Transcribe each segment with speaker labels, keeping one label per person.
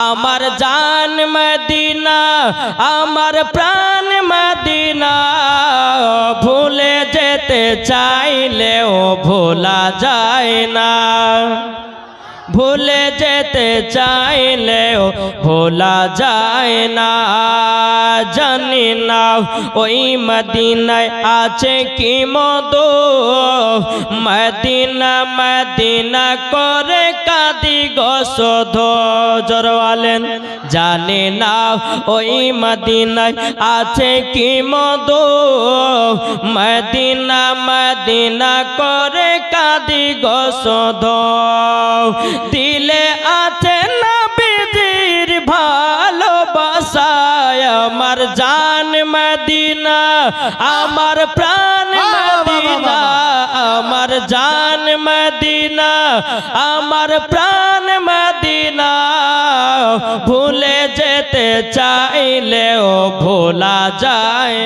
Speaker 1: আমার জান মদিনা আমার প্রাণ মদিনা ভুলে যেতে চাইলেও ভোলা যায় না ভুলে যেতে চাইলেও ভোলা যায় না জানি না ওই মদিনায় আছে কি মধু মদিনা মদিনা করে কাঁদি গো শুধু জোরওয়ালেন জানি না ওই মদিনায় আছে কি মধু মদিনা মদিনা করে কাঁদি গো শুধু দিলে আছে নবীজির ভালোবাসায় আমার জান মদিনা আমার প্রাণ মদিনা আমার জান মদিনা আমার প্রাণ মদিনা ভুলে যেতে চাইলেও ভোলা যায়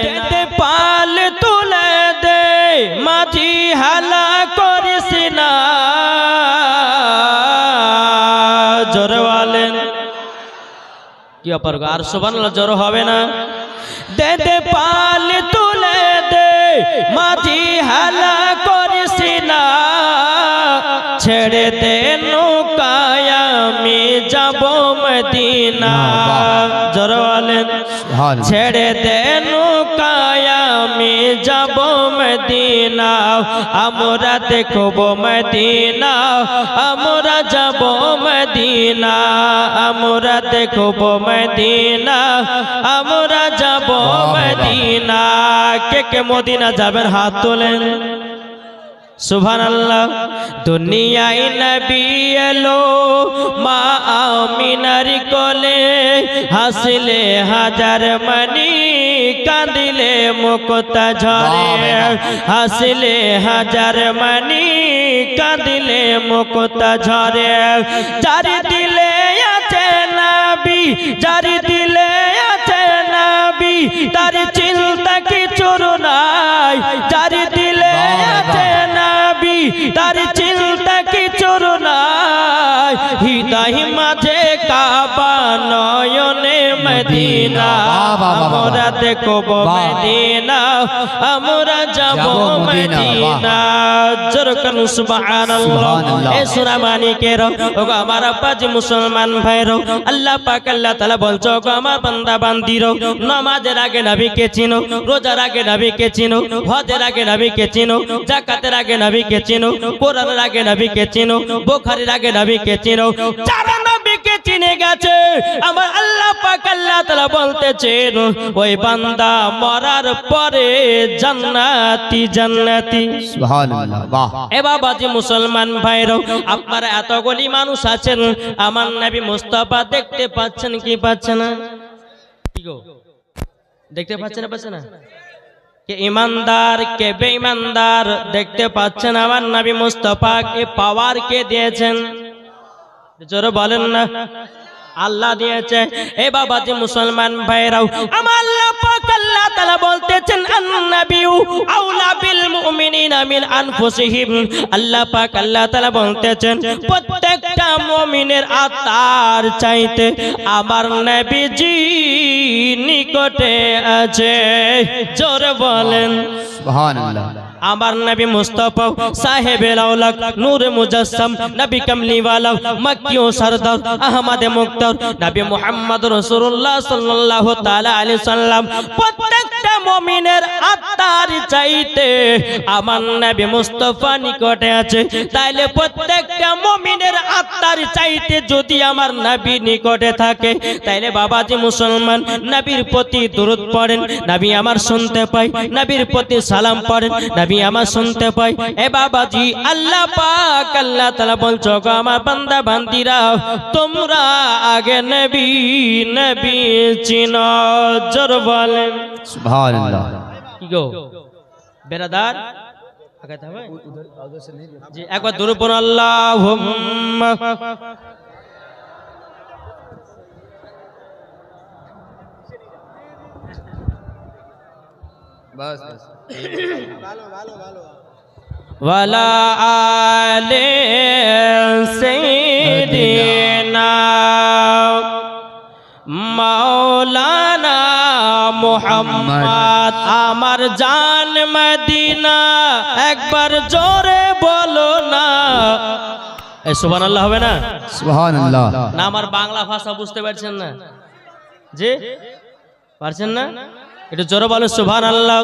Speaker 1: পাল তুলে দে মাঝি হালা করিস না জোরওয়ালেন কি অপার আর সুবহানাল্লাহ জোর হবে না দে দে পাল তুলে দে মাঝি হালা করিস না ছেড়ে দে নৌকায় আমি যাব মদিনা জোরওয়ালেন ছেড়ে দে নৌকায় আমি যাব মদিনা আমরা দেখব মদিনা আমরা যাব মদিনা আমরা দেখব মদিনা আমরা যাব মদিনা কে কে মদিনা যাবেন হাত তোলেন সুবহানাল্লাহ দুনিয়ায় নবী এলো মা আমিনার কোলে হাসলে হাজার মনি কাঁদিলে মুক্তা ঝরে হাসলে হাজার মনি কাঁদিলে মুক্তা ঝরে যার দিলে আছে নবী যার দিলে আছে নবী তার চিন্তা কিছু নাই যার দিলে আছে নবী তার চিন্তা কিছু নাই হৃদয় মাঝে কাবা নয়নে মদিনা আমরা দেখব মদিনা আমরা যাব মদিনা জোরকান সুবহানাল্লাহ এ সূরা মানিকের ওগো আমার আব্বাজি মুসলমান ভাইরো আল্লাহ পাক আল্লাহ তাআলা বলছো গো আমার বান্দা বান্দিরো নামাজের আগে নবীকে চিনো রোজার আগে নবীকে চিনো হজের আগে নবীকে চিনো যাকাতের আগে নবীকে চিনো কোরআনের আগে নবীকে চিনো বুখারীর আগে নবীকে চিনো যারা নবীকে চিনে গেছে আমার আল্লাহ পাক আল্লাহ তাআলা বলতেছেন ওই বান্দা মরার পরে জান্নাতি জান্নাতি
Speaker 2: সুবহানাল্লাহ বাহ
Speaker 1: এ বাবাজি মুসলমান ভাইরা আপনারা এতগুলি মানুষ আছেন আমার নবী মুস্তাফা দেখতে পাচ্ছেন কি পাচ্ছেন না কি গো দেখতে পাচ্ছেন না পাচ্ছেন না কে ঈমানদার কে বেঈমানদার দেখতে পাচ্ছেন আমার নবী মুস্তাফা কে পাওয়ার কে দিয়েছেন জোরে বলেন না আল্লাহ দিয়েছে এ বাবাজি মুসলমান ভাইরাও আমার আল্লাহ পাক আল্লাহ তাআলা বলতেছেন আন-নাবিয়্যু আউলা বিল মুমিনিনা মিন আনফুসিহিম আল্লাহ পাক আল্লাহ তাআলা বলতেছেন প্রত্যেকটা মুমিনের আত্মার চাইতে আমার নবীজি নিকটে আছে জোরে বলেন
Speaker 2: সুবহানাল্লাহ
Speaker 1: আমার নবী মুস্তাফা সাহেবেল আওলাদ নূরে মুজাসসাম নবী কামলিওয়ালা মক্কি ও সরদার আহমদে মুক্তার নবী মুহাম্মদ রাসূলুল্লাহ সাল্লাল্লাহু তাআলা আলাইহি সাল্লাম প্রত্যেকটা মুমিনের আত্মার চাইতে আমার নবী মুস্তাফা নিকটে আছে তাইলে প্রত্যেকটা মুমিনের আত্মার চাইতে যদি আমার নবী নিকটে থাকে তাইলে বাবাজি মুসলমান নবীর প্রতি দরুদ পড়েন নবী আমার শুনতে পাই নবীর প্রতি সালাম পড়েন নবী আমার শুনতে পাই এ বাবাজি আল্লাহ পাক আল্লাহ তাআলা বলছো গো আমার বান্দা বান্দিরা তোমরা আগে নবী নবী চিনো জোর বলেন
Speaker 2: সুবহানাল্লাহ
Speaker 1: কি গো বেরাদার আগাতে হবে জি একবার দরুদ পড়ুন আল্লাহুম্মা
Speaker 2: बस बस
Speaker 1: वाला आले सैयदना মোহাম্মদ আমার জান মদিনা একবার জোরে বলো না এই সুবহানাল্লাহ হবে না
Speaker 2: সুবহানাল্লাহ
Speaker 1: না আমার বাংলা ভাষা বুঝতে পারছেন না জি পারছেন না একটু জোরে বলো সুবহানাল্লাহ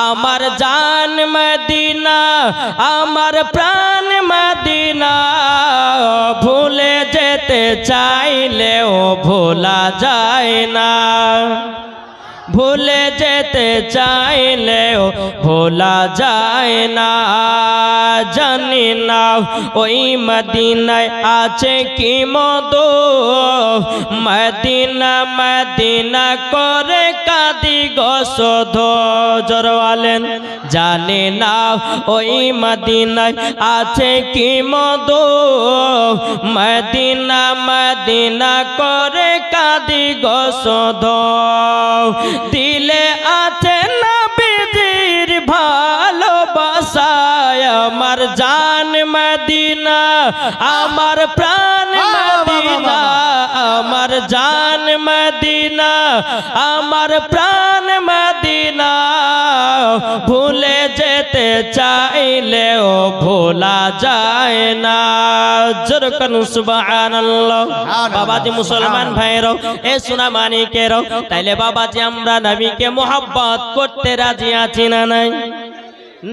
Speaker 1: আমার জান মদিনা আমার প্রাণ মদিনা ভুলে যেতে চাইলেও ভোলা যায় না ভুলে যেতে চাইলেও ভোলা যায় না জানি না ওই মদিনায় আছে কি মধু মদিনা মদিনা করে কাঁদি গো শুধু জোরে বলেন জানি না ওই মদিনায় আছে কি মধু মদিনা মদিনা করে কাঁদি গো শুধু দিলে আছে নবীজির ভালোবাসায় আমার জান মদিনা আমার প্রাণ মদিনা আমার জান মদিনা আমার প্রাণ মদিনা ভুলে যেতে চাইলেও ভোলা যায় না জোরে করুন সুবহানাল্লাহ বাবাজি মুসলমান ভাইরাও এ সোনা মানিকেরাও তাইলে বাবাজি আমরা নবীকে মোহাব্বত করতে রাজি আছি না নাই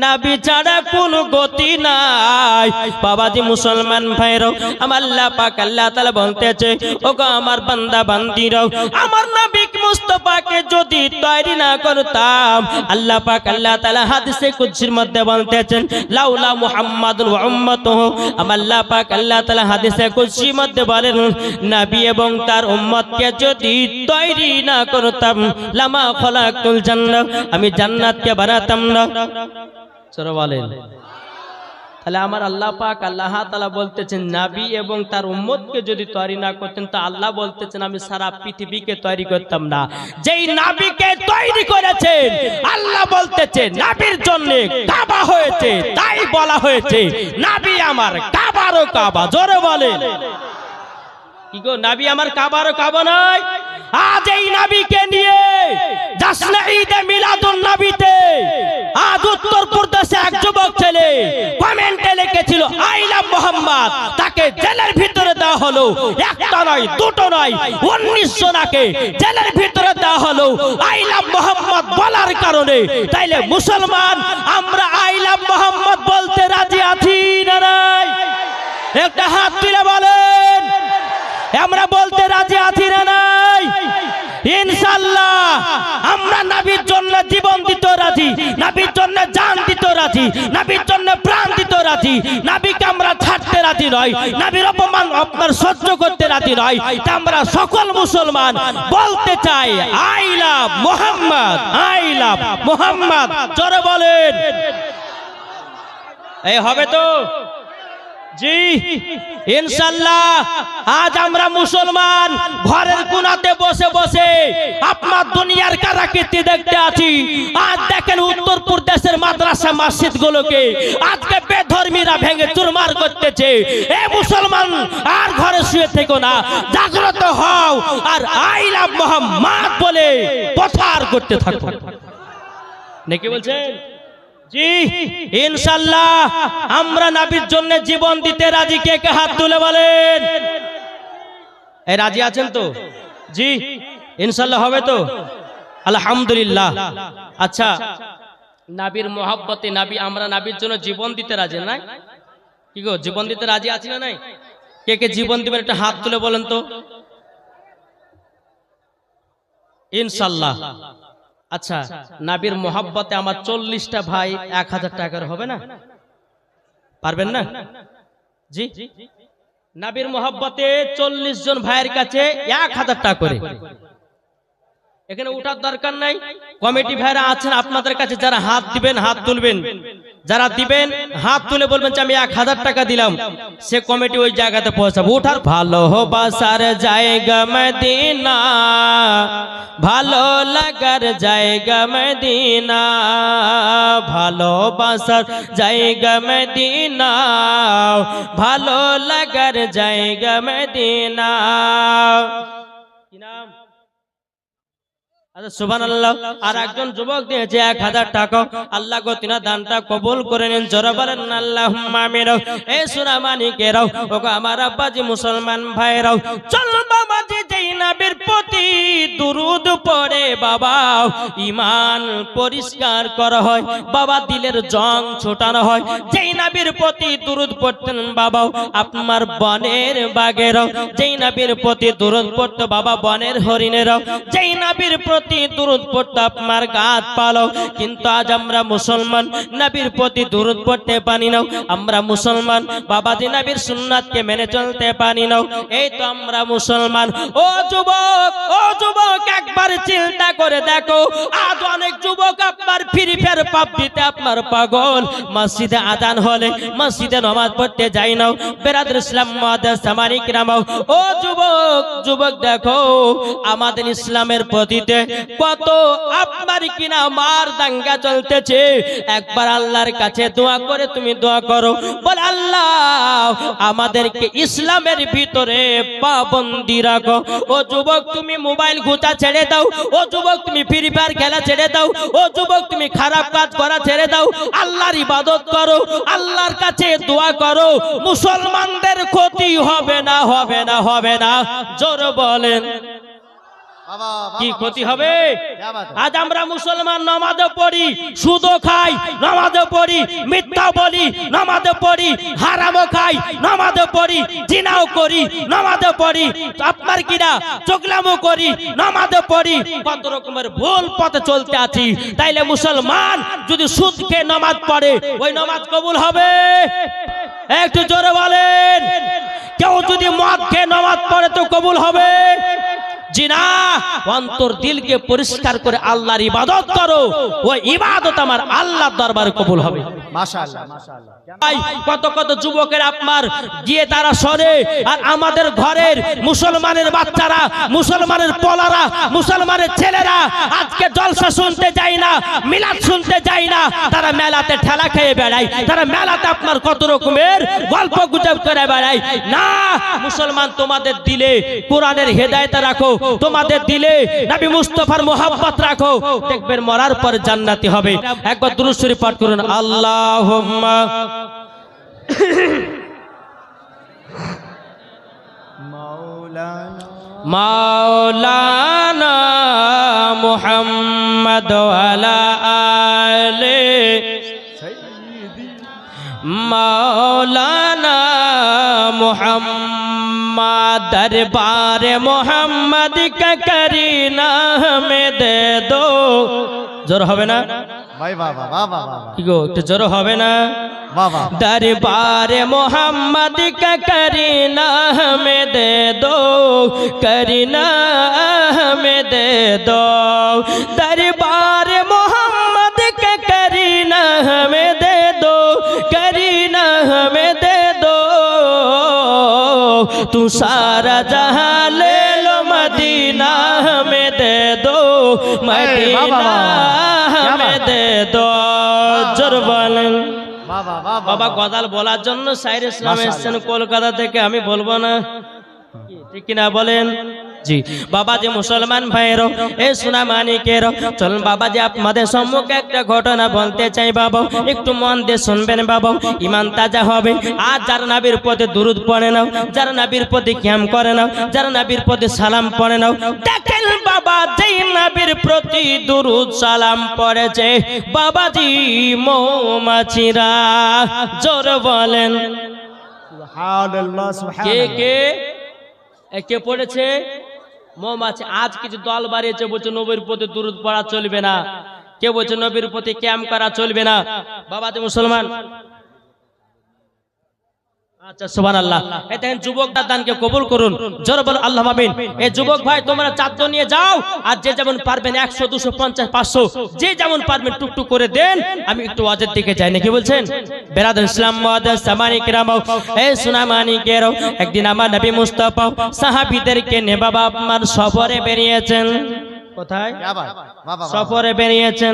Speaker 1: নবী ছাড়া কোনো গতি নাই বাবাজি মুসলমান ভাইরাও আমার আল্লাহ পাক আল্লাহ তাআলা বলতেছে ওগো আমার বান্দা বান্দিরাও আমার নবী মুস্তাফাকে যদি তৈরি না করতাম আল্লাহ পাক আল্লাহ তাআলা হাদিসে কুদসির মধ্যে বলতেছেন লাউলা মুহাম্মাদুর ওয়া উম্মতুহু আমার আল্লাহ পাক আল্লাহ তাআলা হাদিসে কুদসির মধ্যে বলেন নবী এবং তার উম্মতকে যদি তৈরি না করতাম লামা খলাকুল জান্নাহ আমি জান্নাতকে বানাতাম না চলো বলেন তাহলে আমার আল্লাহ পাক আল্লাহ তাআলা বলতেছেন নবী এবং তার উম্মতকে যদি তৈরি না করতেন তো আল্লাহ বলতেছেন আমি সারা পৃথিবীকে তৈরি করতাম না যেই নবীকে তৈরি করেছেন আল্লাহ বলতেছেন নবীর জন্য কাবা হয়েছে তাই বলা হয়েছে নবী আমার কাবারও কাবা জোরে বলেন কি গো নবী আমার কাবারও কাবা নয় আজ এই নবীকে নিয়ে জশ্নে ঈদে মিলাদুন নবীতে আজ উত্তরপ্রদেশে এক যুবক ছেলে কমেন্টে লিখেছিল আই লাভ মোহাম্মদ তাকে জেলের ভিতরে দেওয়া হলো একটা নয় দুটো নয় 19 জনকে জেলের ভিতরে দেওয়া হলো আই লাভ মোহাম্মদ বলার কারণে তাইলে মুসলমান আমরা আই লাভ মোহাম্মদ বলতে রাজি আছি না নাই একটা হাত তুলে বলেন আমরা বলতে রাজি আছি না নাই ইনশাআল্লাহ আমরা নবীর জন্য জীবন দিতে রাজি নবীর জন্য জান দিতে রাজি নবীর জন্য প্রাণ দিতে রাজি নবীকে আমরা ছাড়তে রাজি নয় নবীর অপমান আপনার সহ্য করতে রাজি নয় তা আমরা সকল মুসলমান বলতে চাই I love Muhammad I love Muhammad জোরে বলেন এই হবে তো জি ইনশাআল্লাহ আজ আমরা মুসলমান ঘরের কোণাতে বসে বসে আপনার দুনিয়ার কারাকীর্তি দেখতে আছি আজ দেখেন উত্তরপ্রদেশের মাদ্রাসা মসজিদগুলোকে আজকে বেধর্মীরা ভেঙে চুরমার করতেছে এ মুসলমান আর ঘরে শুয়ে থেকো না জাগ্রত হও আর আই লাভ মুহাম্মদ বলে প্রচার করতে থাকো নাকি বলছেন জি ইনশাআল্লাহ আমরা নবীর জন্য জীবন দিতে রাজি কে কে হাত তুলে বলেন এই রাজি আছেন তো জি ইনশাআল্লাহ হবে তো আলহামদুলিল্লাহ আচ্ছা নবীর মোহাব্বতে নবী আমরা নবীর জন্য জীবন দিতে রাজি নাই কি গো জীবন দিতে রাজি আছি না নাই কে কে জীবন দিবেন একটা হাত তুলে বলেন তো ইনশাআল্লাহ আচ্ছা নবীর মোহাব্বতে আমার 40টা ভাই 1000 টাকার হবে না পারবেন না জি নবীর মোহাব্বতে 40 জন ভাইয়ের কাছে 1000 টাকা করে এখানে উঠার দরকার নাই কমিটি ভাইরা আছেন আপনাদের কাছে যারা হাত দিবেন হাত তুলবেন যারা দিবেন হাত তুলে বলবেন যে আমি 1000 টাকা দিলাম সে কমিটি ওই জায়গাতে পৌঁছাবে উঠার ভালোবাসার জায়গা মদিনা ভালো লাগার জায়গা মদিনা ভালোবাসার জায়গা মদিনা ভালো লাগার জায়গা মদিনা কি নাম আচ্ছা সুবহানাল্লাহ। আর একজন যুবক দিয়েছে 1000 টাকা। আল্লাহ গো তিনা দানটা কবুল করে নিন, জোরে বলেন আল্লাহুম্মা আমিন। এই সোনামানিকেরাও, ওগো আমার আব্বাজি মুসলমান ভাইরাও, চল বাবাজি যেই নবীর প্রতি দুরুদ পড়ে বাবা ঈমান পরিষ্কার করা হয়, বাবা দিলের জং ছোটানো হয়। যেই নবীর প্রতি দুরুদ পড়তেন বাবা আপনার বনের বাঘেরাও, যেই নবীর প্রতি দুরুদ পড়তো বাবা বনের হরিণেরাও, যেই নবীর প্রতি দুরুদ পড়তো আপনার গাছ পালো। কিন্তু আজ আমরা মুসলমান নবীর প্রতি দুরুদ পড়তে পারি না, আমরা মুসলমান বাবাজি নবীর সুন্নাতকে মেনে চলতে পারি না। এই তো আমরা মুসলমান। ও যুবক, ও যুবক, একবার চিন্তা করে দেখো, আজ অনেক যুবক আপনার ফ্রি ফায়ার পাবজিতে আপনার পাগল, মসজিদে আজান হলে মসজিদে নামাজ পড়তে যাই না। বেরাদর ইসলাম মুআদ্দাস সামানিক রামাও, ও যুবক, যুবক দেখো আমাদের ইসলামের প্রতিতে কত আপনার কিনা মার দাঙ্গা চলতেছে। একবার আল্লাহর কাছে দোয়া করে তুমি দোয়া করো, বল আল্লাহ আমাদেরকে ইসলামের ভিতরে পাবন্দি রাখো। ও যুবক তুমি মোবাইল ঘুচা ছেড়ে দাও, ও যুবক তুমি ফ্রি ফায়ার খেলা ছেড়ে দাও, ও যুবক তুমি খারাপ কাজ করা ছেড়ে দাও, আল্লাহর ইবাদত করো, আল্লাহর কাছে দোয়া করো। মুসলমানদের ক্ষতি হবে না, হবে না, হবে না, জোর বলেন কি ক্ষতি হবে? আজ আমরা মুসলমান নামাজও পড়ি, সুদও খাই, নামাজও পড়ি, মিথ্যা বলি, নামাজও পড়ি, হারামও খাই, নামাজও পড়ি, জিনাও করি, নামাজও পড়ি, আপনার কিনা চোখলামও করি, নামাজও পড়ি, কত রকমের ভুল পথে চলতে আছি। তাইলে মুসলমান যদি সুদ খেয়ে নামাজ পড়ে ওই নামাজ কবুল হবে? একটু জোরে বলেন। কেউ যদি মদ খেয়ে নামাজ পড়ে তো কবুল হবে? জি না। অন্তর দিলকে পরিষ্কার করে আল্লাহর ইবাদত করো, ওই ইবাদত আমার আল্লাহর দরবারে কবুল হবে।
Speaker 3: মাশাআল্লাহ, মাশাআল্লাহ।
Speaker 1: কত কত যুবকের আপনার গিয়ে তারা সরে, আর আমাদের ঘরের মুসলমানের বাচ্চারা, মুসলমানের পোলারা, মুসলমানের ছেলেরা আজকে জলসা শুনতে যায় না, মিলাদ শুনতে যায় না, তারা মেলাতে ঠেলা খেয়ে বেড়ায়, তারা মেলাতে আপনার কত রকমের গল্প গুজব করে বেড়ায়। না, মুসলমান তোমাদের দিলে কোরআনের হেদায়েত রাখো, তোমাদের দিলে নবী মুস্তাফার মোহাব্বত রাখো, দেখবেন মরার পর জান্নাতি হবে। একবার দুরূদ শরীফ পাঠ করুন, আল্লাহুম্মা মাওলানা মুহাম্মদ ওয়ালা আলে মাওলানা মুহাম্মদ, দরবারে মোহাম্মদ কা করিনা হমেं দে দো। জোর হবে না
Speaker 3: ভাই? বাবা, বাবা, বাবা,
Speaker 1: কি গো, একটু জোর হবে না?
Speaker 3: বাবা।
Speaker 1: दरबारे मोहम्मद का करीना हमें दे दो, करीना हमें दे दो, दरबारे मोहम्मद का करीना हमें दे दो, करीना हमें दे दो। तू सारा जहां ले लो, मदीना हमें दे दो, मदीना हमें दे दो। जोर बोलें
Speaker 3: বাবা, বাবা,
Speaker 1: বাবা। গজাল বলার জন্য সাইর ইসলাম এসেছেন কলকাতা থেকে, আমি বলবো না, ঠিক কিনা বলেন? জি বাবা, যে মুসলমান ভাইয়েরও, এই সোনামানিকেরও, চল বাবা যে আপনাদের সম্মুখে একটা ঘটনা বলতে চাই বাবা, একটু মন দিয়ে শুনবেন বাবা, ইমান তাজা হবে। আর যারা নবীর প্রতি দুরুদ পড়ে নাও, যারা নবীর প্রতি কিয়াম করে নাও, যারা নবীর প্রতি সালাম পড়ে নাও, দেখেন বাবা যেই নবীর প্রতি দুরুদ সালাম পড়েছে বাবাজি মৌমাছিরা। জোর বলেন
Speaker 3: সুবহানাল্লাহ,
Speaker 1: কে
Speaker 3: সুবহানাল্লাহ।
Speaker 1: কে কে পড়েছে? মৌমাছি। আজ কিছু দল বাড়িয়েছে, বলছে নবীর প্রতি দুরুদ পড়া চলবে না, কেউ বলছে নবীর প্রতি ক্যাম্প করা চলবে না। বাবা যে মুসলমান, আচ্ছা সুবহানাল্লাহ। এই দেখেন যুবকদের দানকে কবুল করুন, জোরে বলো আল্লাহুম্মা আমিন। এই যুবক ভাই তোমরা চাদর নিয়ে যাও, আর যে যেমন পারবেন 100 200 50 500 যে যেমন পারবেন টুকটুক করে দেন। আমি একটু ওয়াজের দিকে যাই, নাকি বলছেন? বেরাদর ইসলাম মুআদ্দাস সামানিক রামাও, এই সোনামানিকেরও, একদিন আমার নবী মুস্তাফা সাহাবীদেরকে নিয়ে বাবা আপনার সফরে বেরিয়েছেন। কোথায়?
Speaker 3: क्या बात वाह वाह
Speaker 1: সফরে বেরিয়েছেন।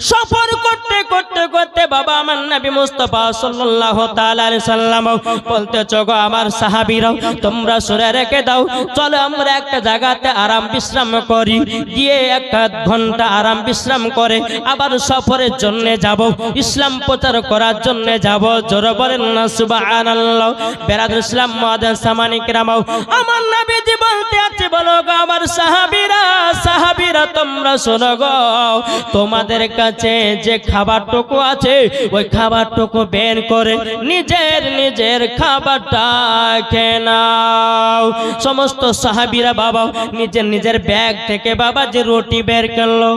Speaker 1: সফর করতে করতে করতে বাবা আমার নবী মুস্তাফা সাল্লাল্লাহু তাআলা আলাইহি সাল্লাম বলতে চগো আমার সাহাবীরা তোমরা শুনে রেখে দাও, চলো আমরা একটা জায়গাতে আরাম বিশ্রাম করি, গিয়ে 1 ঘন্টা আরাম বিশ্রাম করে আবার সফরের জন্য যাব, ইসলাম প্রচার করার জন্য যাব। জোরে বলেন না সুবহানাল্লাহ। বেরাদুল ইসলাম মুআদ্দিন সামানি কিরাম, আমার নবীজি বলতে আছে বলো গো আমার সাহাবীরা তোমরা শোনো গো, তোমাদের কাছে যে খাবারটুকু আছে ওই খাবারটুকু বের করে নিজের খাবারটা খেয়ে নাও। সমস্ত সাহাবীরা বাবা নিজের ব্যাগ থেকে বাবা যে রুটি বের করলো,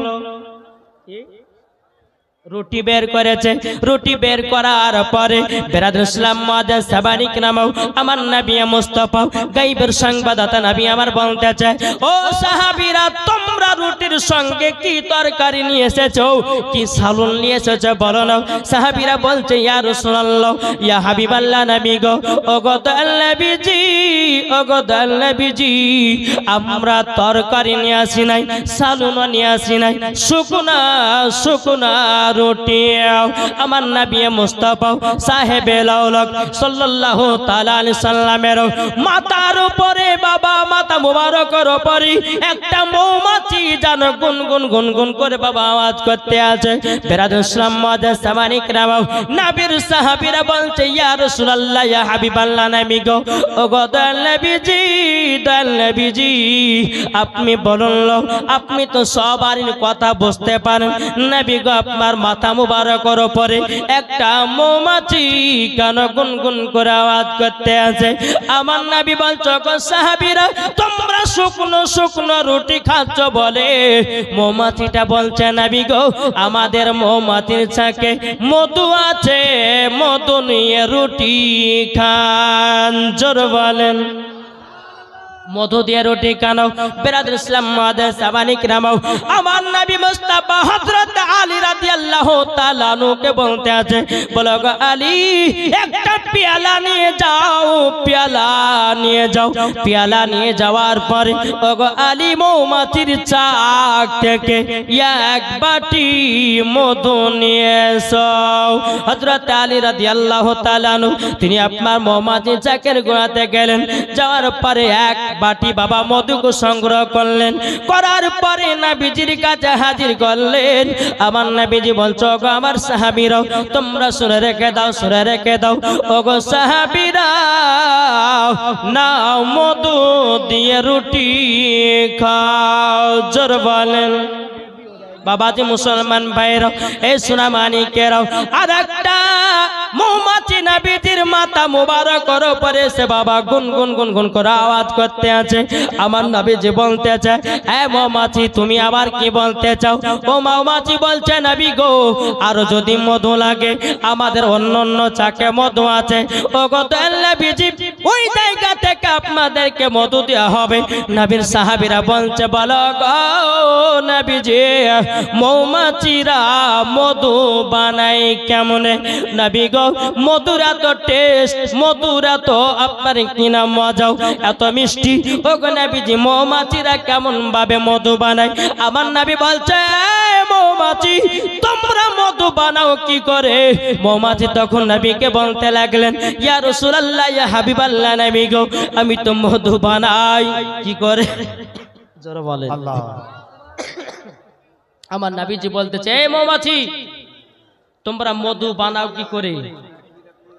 Speaker 1: রুটি বের করেছে। রুটি বের করার পরে বেরাদুল ইসলাম মুআদ্দিন সাবানি কিরাম, আমার নবী মুস্তাফা গায়বের সংবাদদাতা নবী আমার বলতে চায়, ও সাহাবীরা তোমরা রুটির সঙ্গে কি তরকারি নিয়ে এসেছো, কি সালুন নিয়ে এসেছো বলো না। সাহাবীরা বলছে ইয়া রাসূলুল্লাহ, ইয়া হাবিবাল্লাহ নবী গো, ওগো দয়াল নবীজি আমরা তরকারি নিয়ে আসি নাই, সালুনও নিয়ে আসি নাই, শুকনা রুটি। আমার নবী মুস্তাফা সাহেবে লাউলাক সাল্লাল্লাহু তাআলা আলাইহি সাল্লামের মাথার উপরে বাবা মাথা মুবারকের উপরে একটা মৌমাছি যেন গুনগুন করে বাবা আওয়াজ করতে আছে। বেরাদুল ইসলাম মুআদ্দিন সামানি কিরাম, নবীর সাহাবীরা বলছে ইয়া রাসূলুল্লাহ, ইয়া হাবিবাল্লাহ নবী গো, ওগো দয়াল নবীজি আপনি বলুন, আপনি তো সবারই কথা বুঝতে পারেন, নবী গো আপনার মাথা মুবারকের উপরে একটা মৌমাছি কেন গুনগুন করে আওয়াজ করতে আছে। আমার নবী বলছো গো সাহাবীরা তোমরা শুকনো রুটি খাচ্ছ বলে, মৌমাছিটা বলছে নবী গো আমাদের মৌমাছির ছাকে মধু আছে, মধু নিয়ে রুটি খান। জোর বলেন মধু দিয়ে রুটি খাও। বেরাদুল ইসলাম মুআদ্দিন সাবানি কিরাম, আমার নবী মুস্তাফা হযরত আলী রাদিয়াল্লাহু তাআলা আনহুকে বলতে আছে বলো গো আলী একটা পেয়ালা নিয়ে যাও। পেয়ালা নিয়ে যাওয়ার পরে ওগো আলী মৌমাছির চাক থেকে 1 বাটি মধু নিয়ে এসো। হযরত আলী রাদিয়াল্লাহু তাআলা আনহু তিনি আপনার মৌমাছির চাকের গোড়াতে গেলেন, যাওয়ার পরে 1 বাটি বাবা মধুকে সংগ্রহ করলেন, করার পরে নবীজির কাছে হাজির করলেন। আমার নবীজি বলছো গো আমার সাহাবীরা তোমরা শুনে রেখে দাও, ওগো সাহাবীরা নাও মধু দিয়ে রুটি খাও। জোর বলেন বাবাজি মুসলমান ভাইরা, এই সোনা মানিকেরাও, আর একটা মৌমাছি নবীজির মাথা মুবারকের উপরে সে বাবা গুনগুন করে আওয়াজ করতে আছে। আমার নবীজি বলতে চায় এ মৌমাছি তুমি আবার কি বলতে চাও? ও মৌমাছি বলছে নবী গো আর যদি মধু লাগে আমাদের অন্য চাকে মধু আছে, ও গো দয়াল নবীজি ওই জায়গা থেকে আপনাদেরকে মধু দেওয়া হবে। নবীর সাহাবীরা বলছে বলো গো নবীজি মৌমাছিরা মধু বানাই কেমনে? নবী গো মধুরা তো টেস্ট, মধুরা তো আপনার কিনা মজাও এত মিষ্টি। ও গো নবীজি মৌমাছিরা কেমন ভাবে মধু বানায়? আমার নবী বলছে মৌমাছি তোমরা মধু বানাও কি করে? মৌমাছি তখন নবীকে বলতে লাগলেন ইয়া রাসূলুল্লাহ ইয়া হাবিবাল্লাহ নবী গো আমি তো মধু বানাই কি করে? জোরে বলেন
Speaker 3: আল্লাহ।
Speaker 1: আমার নবীজি বলতেছে এই মৌমাছি তোমরা মধু বানাও কি করে?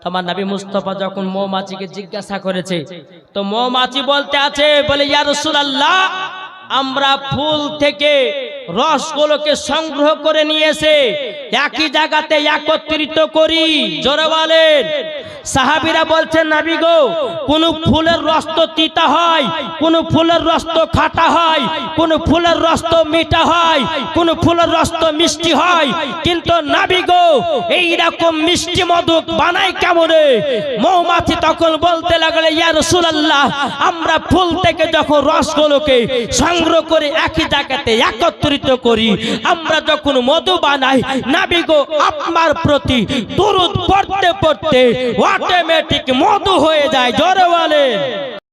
Speaker 1: আমার নবী মুস্তাফা যখন মৌমাছিকে জিজ্ঞাসা করেছে তো মৌমাছি বলতে আছে বলে ইয়া রাসূলুল্লাহ আমরা ফুল থেকে রসগুলোকে সংগ্রহ করে নিয়ে এসে একই জায়গাতে একত্রিত করি। জোরে বলেন। সাহাবীরা বলছেন নবী গো কোন ফুলের রস তো তিতা হয়, কোন ফুলের রস তো খাটা হয়, কোন ফুলের রস তো মিঠা হয়, কোন ফুলের রস তো মিষ্টি হয়, কিন্তু নবী গো এইরকম মিষ্টি মধু বানাই কেমনে? মৌমাছি তখন বলতে লাগলো ইয়া রাসূলুল্লাহ আমরা ফুল থেকে যখন রসগুলোকে সংগ্রহ করে একই জায়গাতে একত্রিত করি, আমরা যখন মধু বানাই নবী গো আপনার প্রতি দরুদ পড়তে পড়তে অটোমেটিক মধু হয়ে যায়। জোরে বলেন।